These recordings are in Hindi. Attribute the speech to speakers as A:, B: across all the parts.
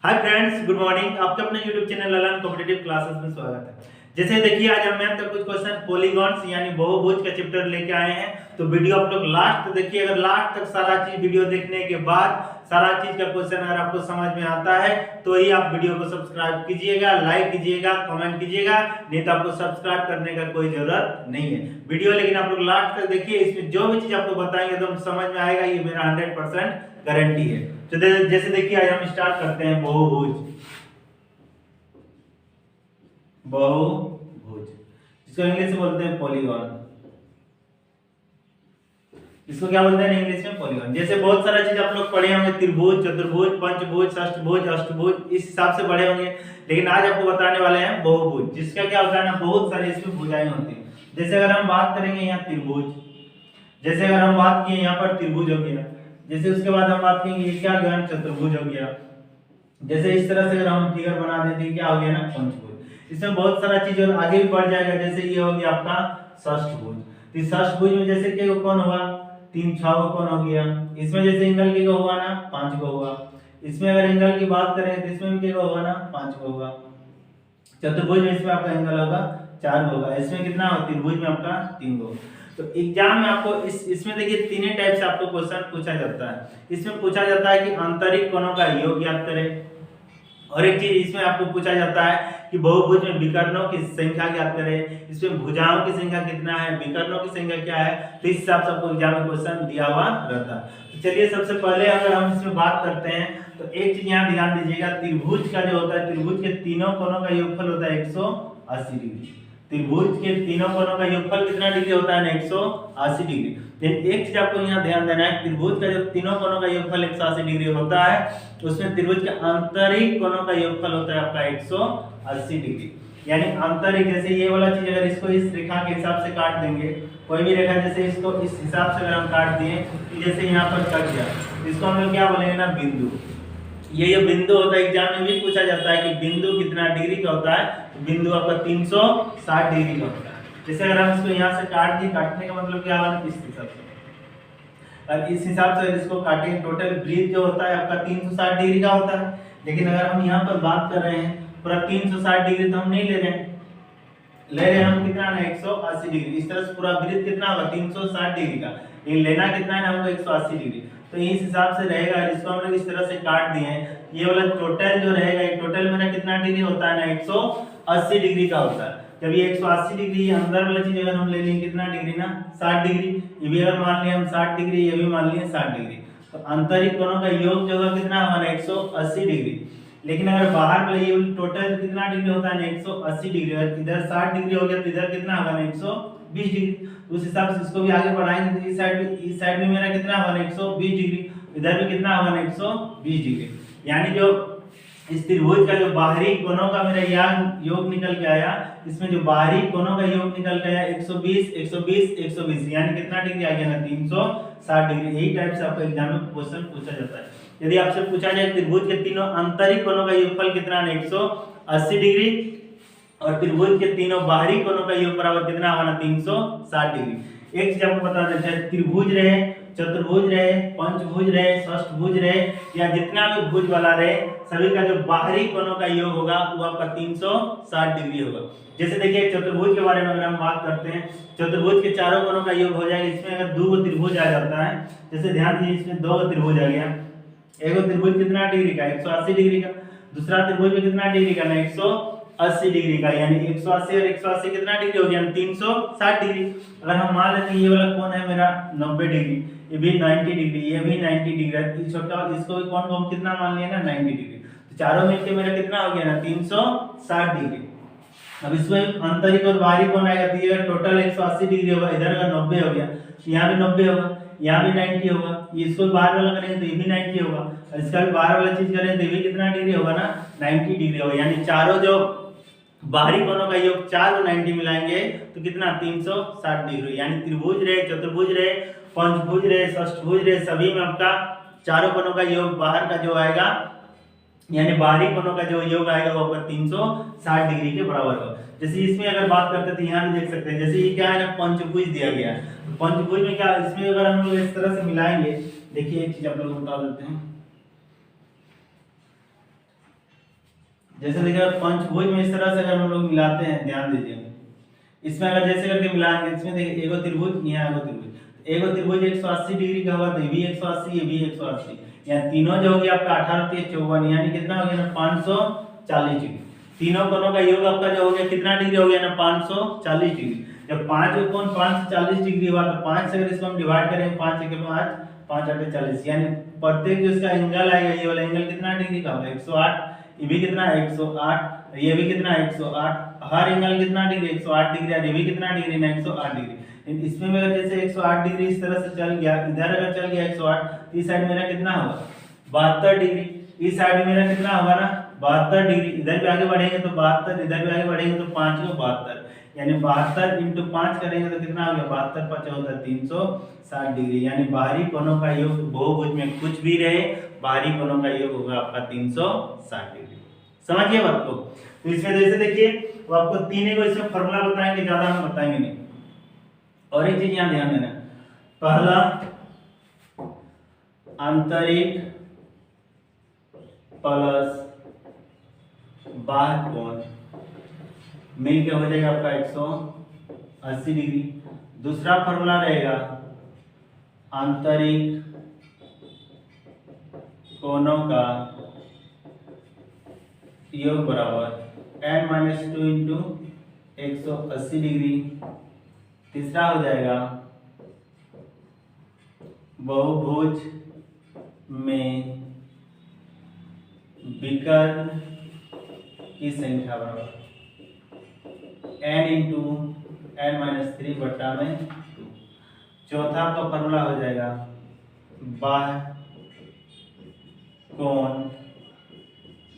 A: Hi friends, good morning. आपके अपने YouTube channel Lalan competitive classes में स्वागत है। जैसे देखिए, आज हम मैथ का कुछ क्वेश्चन पॉलीगॉन्स यानी बहुभुज का चैप्टर लेके आए हैं। तो वीडियो आप लोग लास्ट तक देखिए। अगर लास्ट तक सारा चीज वीडियो देखने के बाद सारा चीज का क्वेश्चन अगर आपको समझ में आता है तो ही आप वीडियो को सब्सक्राइब कीजिएगा, लाइक कीजिएगा, कमेंट कीजिएगा। नहीं तो आपको सब्सक्राइब करने का कोई जरूरत नहीं है वीडियो। लेकिन आप लोग लास्ट तक देखिए, इसमें जो भी चीज आपको बताएंगे तो समझ में आएगा, ये मेरा 100% गारंटी है। तो जैसे देखिए, आज हम स्टार्ट करते हैं बहुभुज। बहुभुज इसको इंग्लिश में बोलते हैं पॉलीगॉन। इसको क्या बोलते हैं इंग्लिश में? पॉलीगॉन। जैसे बहुत सारा चीज आप लोग पढ़े होंगे, त्रिभुज, चतुर्भुज, पंचभुज, षष्ठभुज, अष्टभुज, इस हिसाब से पढ़े होंगे। लेकिन आज आपको बताने वाले हैं बहुभुज, जिसका क्या होता है ना, बहुत सारे इसमें भुजाएं होती हैं। जैसे अगर हम बात करेंगे यहाँ त्रिभुज, जैसे अगर हम बात किए यहाँ पर त्रिभुज हो गया। जैसे उसके बाद हम बात करेंगे ये क्या गण चतुर्भुज हो गया। जैसे इस तरह से अगर हम फिगर बना देते हैं, क्या हो गया ना, पंचभुज। इसमें बहुत सारा चीज और आगे भी बढ़ जाएगा। जैसे ये हो गया आपका षष्ठभुज। तो इस षष्ठभुज में जैसे के कौन हुआ, 3 6 कौन हो गया। इसमें जैसे एंगल के हुआ ना, 5 को हुआ। इसमें अगर एंगल की बात करें तो इसमें भी के हुआ ना, 5 को होगा। चतुर्भुज में इसमें आपका एंगल होगा 4 होगा। इसमें कितना होगा, त्रिभुज में आपका 3 होगा। तो एग्जाम में आपको इसमें देखिए तीन टाइप से आपको क्वेश्चन पूछा जाता है। इसमें पूछा जाता है कि आंतरिक कोणों का योग ज्ञात करें, और एक चीज इसमें आपको पूछा जाता है कि बहुभुज में विकर्णों की संख्या ज्ञात करें। इसमें भुजाओं की संख्या कितना है, विकर्णों की संख्या क्या है। तो इस हिसाब से आपको एग्जाम में क्वेश्चन दिया हुआ रहता है। तो चलिए, सबसे पहले अगर हम इसमें बात करते हैं तो एक चीज यहाँ ध्यान दीजिएगा, त्रिभुज का जो होता है, त्रिभुज के तीनों कोणों का योगफल होता है 180 डिग्री। त्रिभुज के तीनों कोणों का योगफल कितना डिग्री होता है ना, 180 डिग्री। लेकिन एक चीज आपको यहाँ ध्यान देना है, त्रिभुज का जो तीनों कोणों का योगफल 180 डिग्री होता है, उसमें त्रिभुज के आंतरिक कोणों का योगफल होता है आपका 180 डिग्री। यानी आंतरिक, जैसे ये वाला चीज अगर इसको इस रेखा के हिसाब से काट देंगे, कोई भी रेखा जैसे इसको इस हिसाब से अगर हम काट दिए, जैसे यहाँ पर कट गया, इसको हम लोग क्या बोलेंगे ना, बिंदु। ये बिंदु होता है, एग्जाम में भी पूछा जाता है कि बिंदु कितना डिग्री का होता है। बिंदु आपका 360 डिग्री का होता है। जैसे अगर हम इसको यहाँ से काट दिए, काटने का मतलब क्या होगा, इस हिसाब से। और इस हिसाब से इसको काटेंगे, टोटल ब्रीथ जो होता है आपका 360 डिग्री का होता है। लेकिन अगर हम यहाँ पर बात कर रहे हैं पूरा 360 डिग्री तो हम नहीं ले रहे हैं, ले रहे हैं हम कितना ना, 180 डिग्री। इस तरह से पूरा ब्रीथ कितना होगा, 360 डिग्री का। लेकिन लेना कितना है हमको, 180 डिग्री। तो इस हिसाब से रहेगा। इसको हम लोग इस तरह से काट दिए हैं, ये वाला टोटल जो रहेगा, ये टोटल मेरा कितना डिग्री होता है ना, 180 डिग्री का होता है। जब ये 180 डिग्री अंदर वाला चीज अगर हम ले लें कितना डिग्री ना, 60 डिग्री। ये भी अगर मान लिया हम 60 डिग्री, ये भी मान लिए 60 डिग्री। तो आंतरिक कोणों का योग जो होगा कितना होगा, 180 डिग्री। लेकिन अगर बाहर वाला ये टोटल कितना डिग्री होता है ना, 180 डिग्री। अगर इधर 60 डिग्री हो गया तो इधर कितना होगा ना, 120 डिग्री। उस हिसाब से इसको भी आगे बढ़ाएंगे तो इस साइड में मेरा कितना होगा ना, 120 डिग्री। इधर भी कितना होगा ना, 120 डिग्री। यानी जो इस त्रिभुज का जो बाहरी कोणों का मेरा योग निकल के आया, इसमें जो बाहरी कोणों का योग निकल के आया 120 120 120, यानी कितना डिग्री आ गया ना, 360 डिग्री। यही टाइप से आपको एग्जाम में क्वेश्चन पूछा जाता है। यदि आपसे पूछा जाए त्रिभुज के तीनों आंतरिक कोणों का योगफल कितना है, 180 डिग्री, और त्रिभुज के तीनों बाहरी कोणों का योग बराबर कितना होगा ना, 360 डिग्री। एक चीज आपको बता देते हैं, त्रिभुज रहे, चतुर्भुज रहे, पंचभुज रहे, षष्ठभुज रहे, या जितना भी भुज वाला रहे, सभी का जो बाहरी कोणों का योग होगा वो आपका 360 डिग्री होगा। जैसे देखिए, चतुर्भुज के बारे में अगर हम बात करते हैं, चतुर्भुज के चारों कोणों का योग हो जाएगा। इसमें अगर 2 त्रिभुज आ जाता है, जैसे ध्यान दीजिए, इसमें 2 त्रिभुज आ गया। एक त्रिभुज कितना डिग्री का, 180 डिग्री का। दूसरा त्रिभुज में कितना डिग्री का ना, 180 डिग्री का। यानी 180 और 180 कितना डिग्री हो गया, 360 डिग्री। अगर हम मान लेते हैं ये वाला कोण है मेरा 90 डिग्री, ये भी 90 डिग्री, ये भी 90 डिग्री, छोटा इसको भी कोण को हम कितना मान लिए ना, 90 डिग्री। तो चारों मिलके मेरा कितना हो गया ना, 360 डिग्री। अब इसमें आंतरिक और बाहरी कोण आएगा तो ये टोटल 180 डिग्री होगा। इधर का 90 हो गया, यहाँ भी 90 होगा, यहाँ भी 90 होगा। ये इसको बाहर वाला करेंगे तो ये भी 90 होगा, और इसका भी बाहर वाला चीज करेंगे तो ये भी कितना डिग्री होगा ना, 90 डिग्री होगा। यानी चारों जो बाहरी कोणों का योग 4 और 90 मिलाएंगे तो कितना, 360 डिग्री। यानी त्रिभुज रहे, चतुर्भुज रहे, पंचभुज रहे, षष्ठभुज रहे, सभी में आपका चारों कोणों का योग बाहर का जो आएगा, यानी बाहरी कोणों का जो योग आएगा वो आपका 360 डिग्री के बराबर होगा। जैसे इसमें अगर बात करते हैं तो यहाँ भी देख सकते हैं, जैसे ये क्या है ना, पंचभुज दिया गया है। तो पंचभुज में क्या, इसमें अगर हम लोग इस तरह से मिलाएंगे, देखिए एक चीज आप लोग बता देते हैं, जैसे देखिए पंचभुज में इस तरह से अगर हम लोग मिलाते हैं, ध्यान दीजिए इसमें अगर जैसे करके मिलाएंगे, इसमें देखिए एगो त्रिभुज, यहाँ एगो त्रिभुज, एगो त्रिभुज 180 डिग्री का हुआ तो ये भी 180, ये भी 180, यहाँ तीनों जो हो गया आपका 18 3 54, यानी कितना हो गया ना 540 डिग्री। तीनों कोणों का योग आपका जो हो गया कितना डिग्री हो गया ना 540 डिग्री। जब 5 कोण 540 डिग्री हुआ तो 5 से अगर इसको हम डिवाइड करेंगे, 5 के 5 5 8 40, यानी प्रत्येक जो इसका एंगल आएगा ये वाला एंगल कितना डिग्री का होगा 108, ये भी कितना 108, ये भी कितना 108, हर एंगल कितना डिग्री 108 डिग्री, और ये भी कितना डिग्री ना 108 डिग्री। इसमें भी अगर जैसे 108 डिग्री इस तरह से चल गया, इधर अगर चल गया 108, तो इस साइड मेरा कितना होगा 72 डिग्री, इस साइड मेरा कितना होगा ना 72 डिग्री, इधर भी आगे बढ़ेंगे तो 72, इधर भी आगे बढ़ेंगे तो 5 को 72, यानी 72 इंटू 5 करेंगे तो कितना हो गया 72 5 14 360 डिग्री, यानी बाहरी कोणों का योग बहुभुज में कुछ भी रहे, बाहरी कोणों का योग होगा आपका 360 डिग्री। समझिए बात को। तो इसमें जैसे देखिए वो आपको तीन को इसमें फॉर्मूला बताएंगे, ज्यादा हम बताएंगे नहीं। और एक चीज यहाँ ध्यान देना, पहला आंतरिक प्लस बाह्य कोण मिलकर हो जाएगा आपका 180 डिग्री। दूसरा फॉर्मूला रहेगा आंतरिक कोणों का योग बराबर n-2 इंटू 180 डिग्री। तीसरा हो जाएगा बहुभुज में विकर्ण की संख्या बराबर n इंटू n-3 बटा में 2। चौथा का फॉर्मूला हो जाएगा बाह्य कोण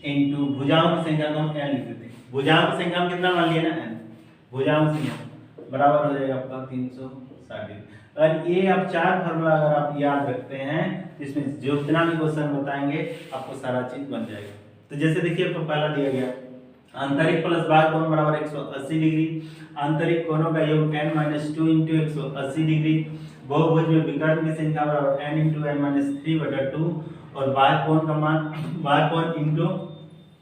A: इंटू भुजाओं की संख्या को हम n लिख देते हैं, भुजाओं की संख्या हम कितना मान लिया ना n, भुजाओं की संख्या बराबर हो जाएगा आपका 360 डिग्री। अगर ये आप चार फॉर्मूला अगर आप याद रखते हैं, इसमें जो जितना भी क्वेश्चन बताएंगे आपको सारा चीज बन जाएगा। तो जैसे देखिए आपको पहला दिया गया आंतरिक प्लस बाह्य कोण बराबर 180 डिग्री, आंतरिक कोणों का योग n-2 इंटू 180 डिग्री, बहुभुज में विकर्ण की संख्या बराबर n इंटू n-3 बटा 2, और बाह्य कोण का मान बाह्य कोण इंटू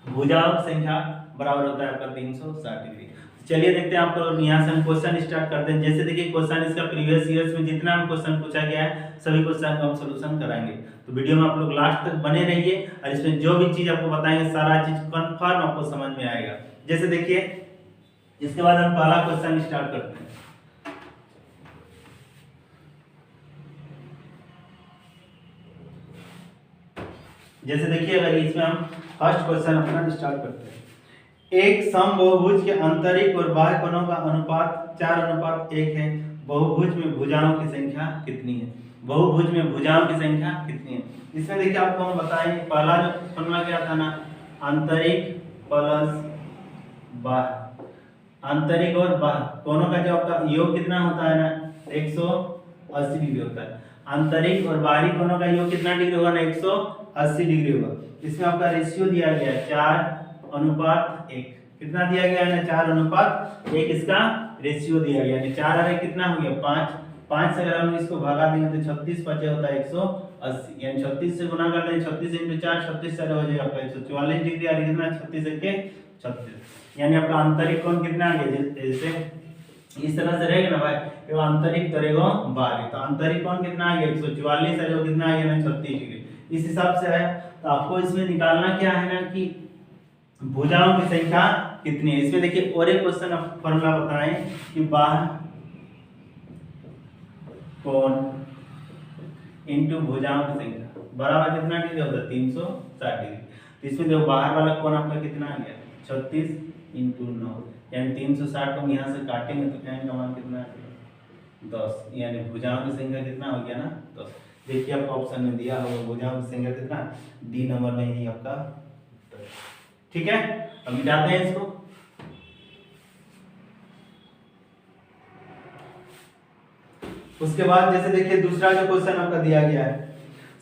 A: भुजाओं की संख्या बराबर होता है आपका 360 डिग्री। चलिए देखते हैं आपको यहाँ से हम क्वेश्चन स्टार्ट करते हैं। जैसे देखिए क्वेश्चन इसका प्रीवियस ईयर्स में जितना हम क्वेश्चन पूछा गया है सभी क्वेश्चन को हम सॉल्यूशन कराएंगे, तो वीडियो में आप लोग लास्ट तक बने रहिए और इसमें जो भी चीज आपको बताएंगे सारा चीज कंफर्म आपको समझ में आएगा। जैसे देखिए इसके बाद हम पहला क्वेश्चन स्टार्ट करते हैं। जैसे देखिए अगर इसमें हम फर्स्ट क्वेश्चन अपना स्टार्ट करते हैं, एक समबहुभुज के आंतरिक और बाह्य कोणों का अनुपात 4:1 है, बहुभुज में भुजाओं की संख्या कितनी है, बहुभुज में भुजाओं की संख्या कितनी है। इसमें देखिए आपको हम बताएंगे पहला जो फॉर्मूला क्या था ना आंतरिक प्लस बाह्य, आंतरिक और बाह्य कोणों का जो आपका योग कितना होता है ना 180 डिग्री होता है, आंतरिक और बाहरी कोणों का योग कितना डिग्री होगा ना 180 डिग्री होगा। इसमें आपका रेशियो दिया गया है 4:1, कितना दिया गया है ना 4:1, इसका रेशियो दिया गया है 4 और 1 कितना हो गया 5, 5 से अगर हम इसको भगा देंगे तो 36 बचे होता है 180, यानी 36 से गुना कर दें 36 इंटू 4 36 से हो जाएगा आपका 144 डिग्री, और कितना 36 के 36, यानी आपका आंतरिक कोण कितना आ गया जैसे इस तरह से रहेगा ना भाई, ये आंतरिक तरेगा बाहरी, तो आंतरिक कोण कितना आ गया 144 है, जो कितना आ गया ना 36 डिग्री। इस हिसाब से है तो आपको इसमें निकालना क्या है ना कि भुजाओं की संख्या कितनी है। इसमें देखिए और एक क्वेश्चन आप फॉर्मूला बताएं कि बाह्य कोण इंटू भुजाओं की संख्या बराबर कितना डिग्री होता है 360 डिग्री। तो इसमें देखो बाहर वाला कोण आपका कितना आ गया 36 इंटू 9, यानी 360 को हम यहाँ से काटेंगे तो n का मान कितना आ गया 10, यानी भुजाओं की संख्या कितना हो गया ना 10। देखिए आपका ऑप्शन में दिया होगा भुजाओं की संख्या कितना डी नंबर में ही आपका, ठीक है। अब मिटाते हैं इसको। उसके बाद जैसे देखिए दूसरा जो क्वेश्चन आपका दिया गया है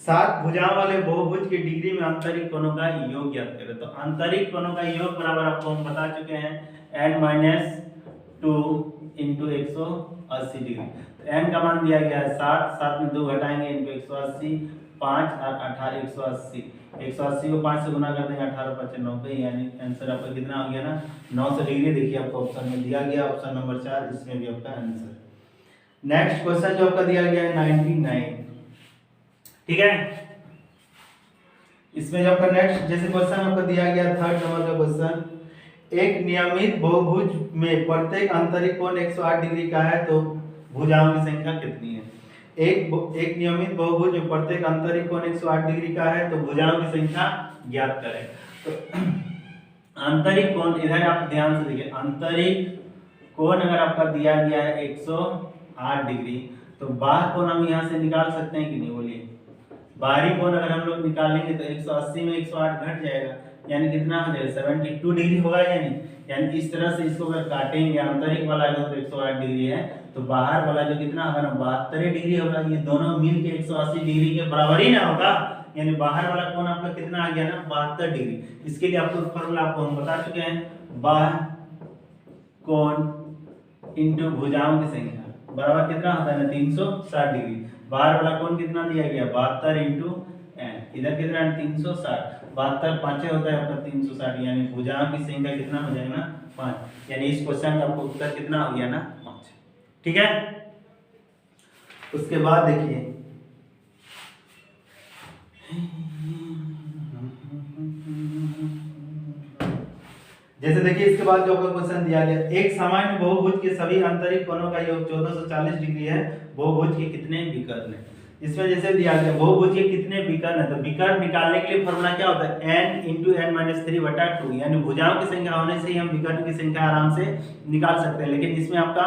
A: 7 भुजाओं वाले बहुभुज की डिग्री में आंतरिक कोणों का योग ज्ञात करें। तो आंतरिक कोणों का योग बराबर आपको हम बता चुके हैं n-2 इंटू 180 डिग्री। तो n का मान दिया गया है 7, 7 में 2 घटाएंगे इंटू 180, 5 और 18 180, 180 को 5 से गुना कर देंगे 18 5 90, यानी आंसर आपका कितना हो गया ना 900 डिग्री। देखिए आपको ऑप्शन में दिया गया ऑप्शन नंबर 4, इसमें भी आपका आंसर। नेक्स्ट क्वेश्चन जो आपका दिया गया है 99, ठीक है। इसमें जो आपका नेक्स्ट जैसे क्वेश्चन आपका दिया गया 3rd नंबर का क्वेश्चन, एक नियमित बहुभुज में प्रत्येक आंतरिक कोण 108 डिग्री का है तो भुजाओं की संख्या कितनी है। एक नियमित बहुभुज में प्रत्येक आंतरिक कोण 108 डिग्री का है तो भुजाओं की संख्या ज्ञात करें। तो आंतरिक कोण इधर आप ध्यान से देखिए, आंतरिक कोण अगर आपका दिया गया है 108 डिग्री तो बाह्य कोण हम यहाँ से निकाल सकते हैं कि नहीं, बोलिए। बाहरी कोण अगर हम लोग निकालेंगे तो 180 में 108 घट जाएगा, यानी कितना हो जाएगा 72 डिग्री होगा, यानी इस तरह से इसको अगर काटेंगे, आंतरिक वाला अगर तो 108 डिग्री है तो बाहर वाला जो कितना होगा ना 72 डिग्री होगा। ये दोनों मिल के 180 डिग्री के बराबर ही ना होगा, यानी बाहर वाला कोण आपका कितना आ गया ना 72 डिग्री। इसके लिए आपको फॉर्मूला आपको हम बता चुके हैं, बाह्य कोण इंटू भुजाओं की संख्या बराबर कितना होता है ना 360 डिग्री। बाहर वाला कोण कितना दिया गया 72 इंटू n, इधर कितना है 360, 72 पांचे होता है आपका 360, यानी भुजाओं की संख्या कितना हो जाएगा ना 5, यानी इस क्वेश्चन का आपको उत्तर कितना हो गया ना 5, ठीक है। उसके बाद देखिए जैसे देखिए इसके बाद जो आपको क्वेश्चन दिया गया, एक सामान्य बहुभुज के सभी आंतरिक कोणों का योग 1440 डिग्री है, बहुभुज के कितने विकर्ण हैं। इसमें जैसे दिया गया बहुभुज के कितने विकर्ण है, तो विकर्ण निकालने के लिए फॉर्मूला क्या होता है n × n-3/2, यानी भुजाओं की संख्या होने से ही हम विकर्ण की संख्या आराम से निकाल सकते हैं। लेकिन इसमें आपका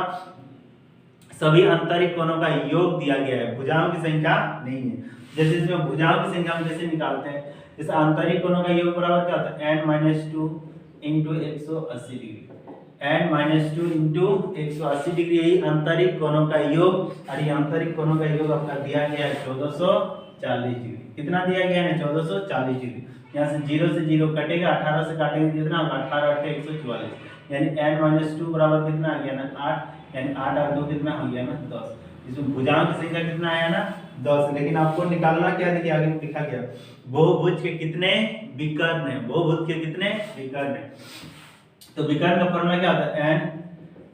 A: सभी आंतरिक कोणों का योग दिया गया है, भुजाओं की संख्या नहीं है। जैसे इसमें भुजाओं की संख्या हम जैसे निकालते हैं, इस आंतरिक कोणों का योग बराबर क्या होता है n-2 × 180 डिग्री, n-2 × 180 डिग्री यही आंतरिक कोणों का योग, और ये आंतरिक कोणों का योग आपका दिया गया है 1440 डिग्री। कितना दिया गया है 1440 डिग्री। यहाँ से 0 से 0 कटेगा, 18 से काटेंगे कितना होगा 18 8 144, यानी n-2 बराबर कितना आ गया ना 8, यानी 8 और 2 कितना हो गया ना 10। इसमें भुजाओं की संख्या कितना आया ना 10। लेकिन आपको निकालना क्या, देखिए आगे लिखा गया बहुभुज के कितने विकर्ण है, बहुभुज के कितने विकर्ण है। तो विकर्ण का फॉर्मूला क्या होता है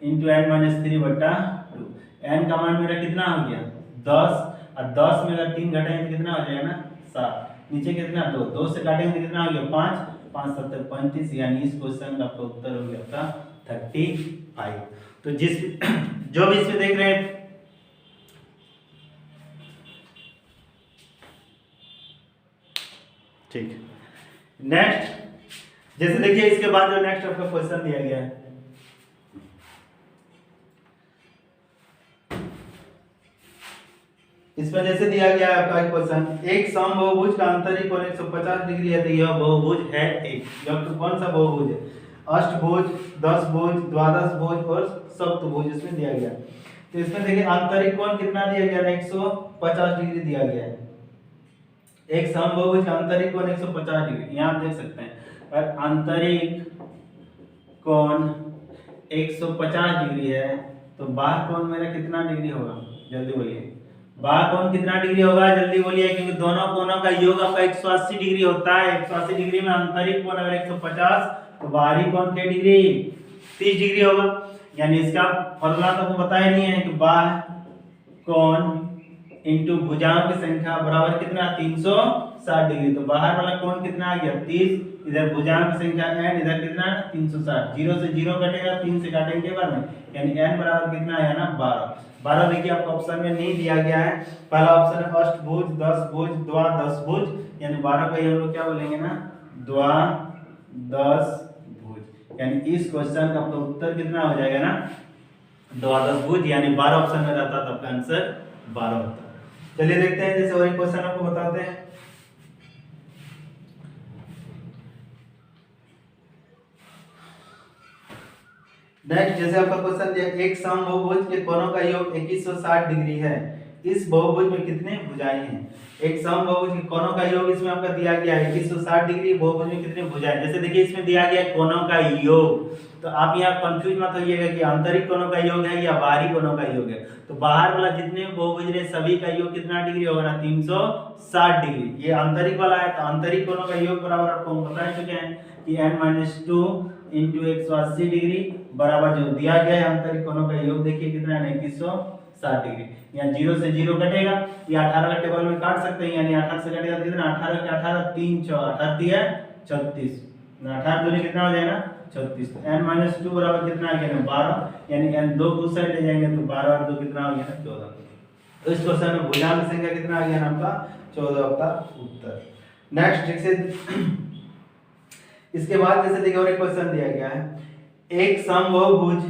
A: n × n-3/2, n का मान मेरा कितना हो गया 10, और 10 में अगर 3 घटाएंगे तो कितना हो जाएगा ना 7, नीचे कितना 2, 2 से काटेंगे तो कितना हो गया 5, 5 7 35, यानी इस क्वेश्चन का आपका उत्तर हो गया आपका 35। तो जिस जो भी इसमें देख रहे हैं ठीक। नेक्स्ट जैसे देखिए इसके बाद जो नेक्स्ट आपका क्वेश्चन दिया गया है, इसमें जैसे दिया गया है आपका क्वेश्चन, एक समबहुभुज का आंतरिक कोण 150 डिग्री है तो यह बहुभुज है एक। यह कौन सा बहुभुज है, अष्टभुज, दशभुज, द्वादशभुज और सप्तभुज इसमें दिया गया। तो इसमें देखिए आंतरिक कोण कितना दिया गया है 150 डिग्री दिया गया है। एक समबहुभुज का आंतरिक कोण 150 डिग्री, यहाँ आप देख सकते हैं, और आंतरिक कोण 150 डिग्री है तो बाह्य कोण मेरा कितना डिग्री होगा, जल्दी बोलिए। बाह्य कोण कितना डिग्री होगा, जल्दी बोलिए, क्योंकि दोनों कोणों का योग आपका 180 डिग्री होता है। 180 डिग्री में आंतरिक कोण अगर 150 तो बाहरी कोण क्या डिग्री 30 डिग्री होगा। यानी इसका फॉर्मूला तो आपको पता ही नहीं है कि बाह्य कोण इंटू भुजाओं की संख्या बराबर कितना 360 डिग्री। तो बाहर वाला कोण कितना आ गया 30, इधर भुजाओं की संख्या n, इधर कितना 360, 0 से 0 कटेगा, 3 से काटेंगे के बाद में, यानी n बराबर कितना आया ना 12। 12 देखिए आपको ऑप्शन में नहीं दिया गया है, पहला ऑप्शन है अष्टभुज, दशभुज, द्वादशभुज, यानी 12 को हम लोग क्या बोलेंगे ना द्वादशभुज, यानी इस क्वेश्चन का आपका उत्तर कितना हो जाएगा ना द्वादशभुज, यानी 12 ऑप्शन में रहता तो आपका आंसर 12 होता। चलिए देखते हैं जैसे वही क्वेश्चन आपको बताते हैं। नेक्स्ट जैसे आपका क्वेश्चन दिया, एक समबहुभुज के कोणों का योग 2160 डिग्री है, इस बहुभुज में कितने भुजाएं हैं। एक समबाहुभुज के कोणों का योग इसमें आपका दिया गया है 160 डिग्री। बहुभुज में कितने भुजाएं, जैसे देखिए इसमें दिया गया है कोणों का योग, तो आप यहाँ कंफ्यूज मत होइएगा कि आंतरिक कोणों का योग है या बाहरी कोणों का योग है। तो बाहर वाला जितने बहुभुज रहे सभी का योग कितना डिग्री होगा ना 360 डिग्री। ये आंतरिक वाला है तो आंतरिक कोणों का योग बराबर आपको हम बता चुके हैं कि n-2 इंटू 180 डिग्री बराबर जो दिया गया है आंतरिक कोणों का योग देखिए कितना है 2160 डिग्री। यहाँ 0 से 0 कटेगा, ये 18 का टेबल में काट सकते हैं, यानी 18 से कटेगा तो कितना 18 के 18 3 4 18 दिया 36, 18 दूनी कितना हो जाएगा 36। तो n-2 बराबर कितना आ गया ना 12, यानी n 2 उस साइड ले जाएंगे तो 12 और 2 कितना हो गया ना 14। तो इस क्वेश्चन में भुजांक संख्या कितना आ गया ना आपका 14 का उत्तर। नेक्स्ट जैसे इसके बाद जैसे देखिए और एक क्वेश्चन दिया गया है एक समबाहुभुज,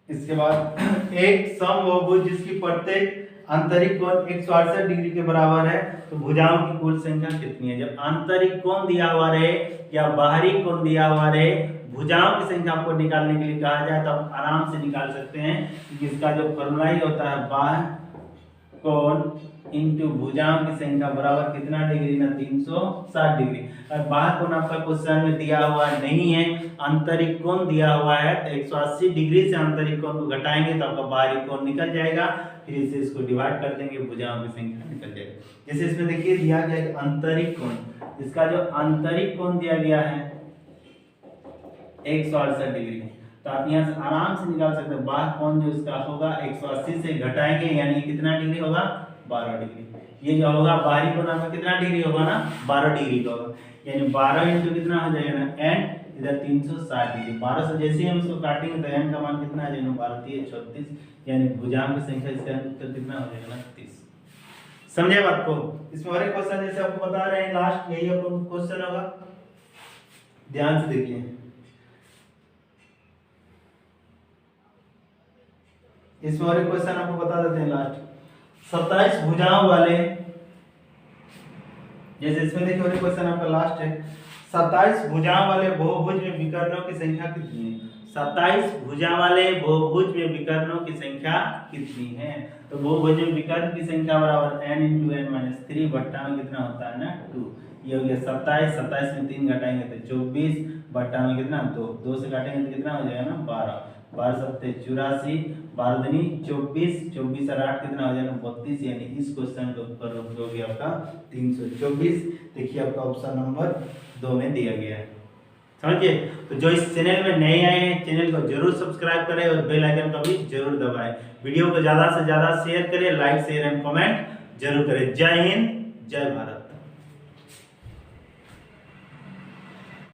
A: इसके बाद एक समबाहुभुज जिसकी प्रत्येक आंतरिक कोण 168 डिग्री के बराबर है तो भुजाओं की कुल संख्या कितनी है। जब आंतरिक कोण दिया हुआ रहे या बाहरी कोण दिया हुआ रहे, भुजाओं की संख्या आपको निकालने के लिए कहा जाए तो आप आराम से निकाल सकते हैं क्योंकि इसका जो फॉर्मूला ही होता है बाह्य कोण इंटू भुजाओं की संख्या बराबर कितना डिग्री ना 360 डिग्री। और बाह्य कोण आपका क्वेश्चन में दिया हुआ नहीं है, आंतरिक कोण दिया हुआ है तो 180 डिग्री से आंतरिक कोण को घटाएंगे तो आपका बाहरी कोण निकल जाएगा, फिर इसे इसको डिवाइड कर देंगे भुजाओं की संख्या निकल जाएगी। जैसे इसमें देखिए दिया गया है आंतरिक कोण, इसका जो आंतरिक कोण दिया गया है 168 डिग्री, तो आप यहाँ से आराम से निकाल सकते हैं बाह्य कोण जो इसका होगा 180 से घटाएंगे यानी कितना डिग्री होगा 12 डिग्री। ये जो होगा बाहरी कोण आपका कितना डिग्री होगा ना 12 डिग्री का होगा, यानी 12 इंटू कितना हो जाएगा ना n इधर 360 डिग्री। 12 से जैसे ही हम इसको काटेंगे तो n का मान कितना आ जाएगा 12 3 36, यानी भुजाओं की संख्या इसका उत्तर कितना हो जाएगा ना 30। समझे बात को। इसमें और एक क्वेश्चन जैसे आपको बता रहे हैं लास्ट यही आपको क्वेश्चन होगा, ध्यान से देखिए। इसमें और एक क्वेश्चन आपको बता देते हैं लास्ट 27 भुजाओं वाले, जैसे इसमें देखिए और एक क्वेश्चन आपका लास्ट है 27 भुजाओं वाले बहुभुज में विकर्णों की संख्या कितनी है। 27 भुजा वाले बहुभुज में विकर्णों की संख्या कितनी है। तो बहुभुज में विकर्ण की संख्या बराबर n इंटू n-3 बट्टा में कितना होता है ना 2। ये हो गया 27, 27 में 3 घटाएंगे तो 24 बट्टा में कितना 2, 2 से काटेंगे तो कितना हो जाएगा ना 12, 12 सत्ते 84, 12 दूनी 24, 24 और 8 कितना हो जाएगा 32, यानी इस क्वेश्चन का उत्तर हो गया आपका 324। देखिए आपका ऑप्शन नंबर 2 में दिया गया है। समझिए। तो जो इस चैनल में नए आए हैं चैनल को जरूर सब्सक्राइब करें और बेल आइकन को भी जरूर दबाएं। वीडियो को ज्यादा से ज्यादा शेयर करें, लाइक शेयर एंड कमेंट जरूर करें। जय हिंद, जय भारत।